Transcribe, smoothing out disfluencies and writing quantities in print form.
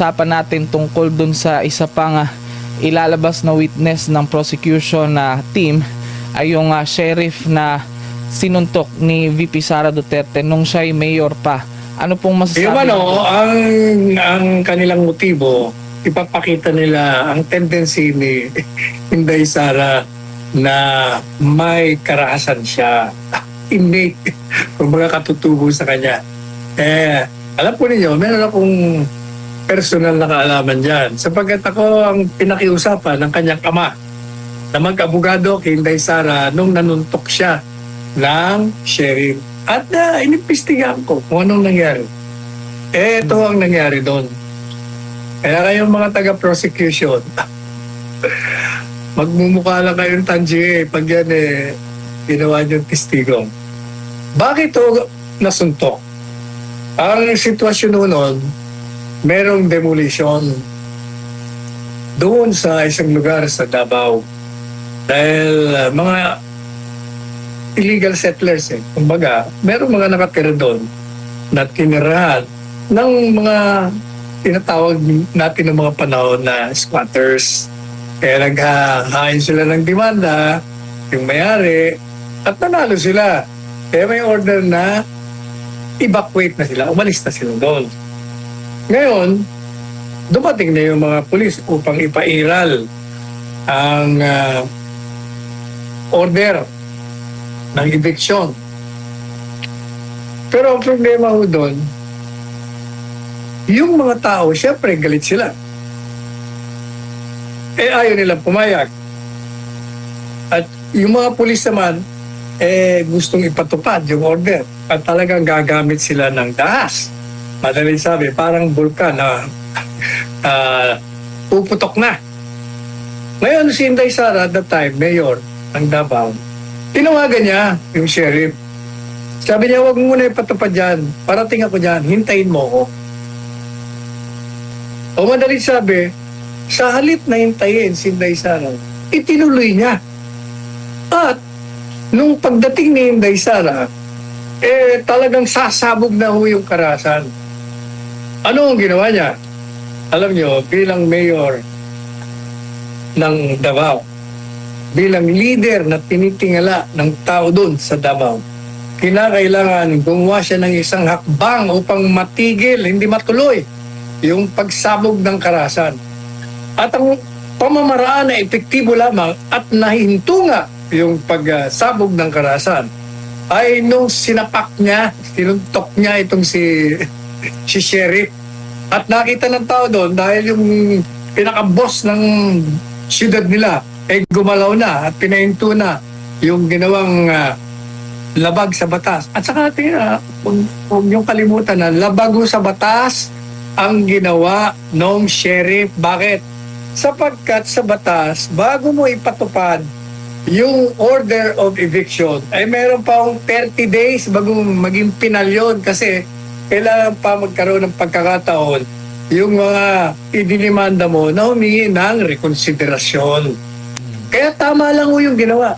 Usapan natin tungkol dun sa isa pang ilalabas na witness ng prosecution na team ay yung sheriff na sinuntok ni VP Sara Duterte nung siya'y mayor pa. Ano pong masasabi? Yung ang kanilang motibo, ipapakita nila ang tendency ni Inday Sara na may karahasan siya. Innate, kumbaga katutubo sa kanya. Alam po ninyo, meron akong personal na kaalaman dyan. Sapagkat ako ang pinakiusapan ng kanyang ama na mag-abogado kay Inday Sara nung nanuntok siya ng sheriff. At inimbestigahan ko kung anong nangyari. Ito ang nangyari doon. Kaya kayong mga taga-prosecution, magmumukha lang kayong tangi pag yan ginawa niyong testigo. Bakit ito nasuntok? Ang sitwasyon noon, merong demolition doon sa isang lugar sa Davao. Dahil mga illegal settlers kumbaga, merong mga nakatira doon na tinirahan ng mga tinatawag natin ng mga panahon na squatters. Kaya naghahain sila ng demanda, yung may-ari, at nanalo sila. Kaya may order na evacuate na sila, umalis na sila doon. Ngayon, dumating na yung mga pulis upang ipairal ang order ng eviction. Pero ang problema ho doon, yung mga tao, syempre galit sila. Ayaw nilang pumayag. At yung mga pulis naman, gustong ipatupad yung order. At talagang gagamit sila ng dahas. Madaling sabi, parang bulkan na puputok na. Ngayon, si Inday Sara at that time, mayor ng Davao, tinawagan niya yung sheriff. Sabi niya, huwag muna ipatupad dyan. Parating ako dyan, hintayin mo ako. O madaling sabi, sa halip na hintayin si Inday Sara, itinuloy niya. At nung pagdating ni Inday Sara, talagang sasabog na ho yung karahasan. Ano ang ginawa niya? Alam niyo, bilang mayor ng Davao, bilang leader na tinitingala ng tao doon sa Davao, kinakailangan gumawa siya ng isang hakbang upang matigil, hindi matuloy, yung pagsabog ng karahasan. At ang pamamaraan na epektibo lamang at nahinto nga yung pagsabog ng karahasan ay nung sinapak niya, sinuntok niya itong si sheriff. At nakita ng tao doon dahil yung pinaka-boss ng siyudad nila gumalaw na at pinahinto na yung ginawang labag sa batas. At saka natin, huwag niyong kalimutan na labag sa batas ang ginawa ng sheriff. Bakit? Sapagkat sa batas, bago mo ipatupad yung order of eviction, ay meron pa akong 30 days bago maging penal yun kasi kailangan pa magkaroon ng pagkakataon yung mga idinimanda mo na humingi ng rekonsiderasyon. Kaya tama lang yung ginawa.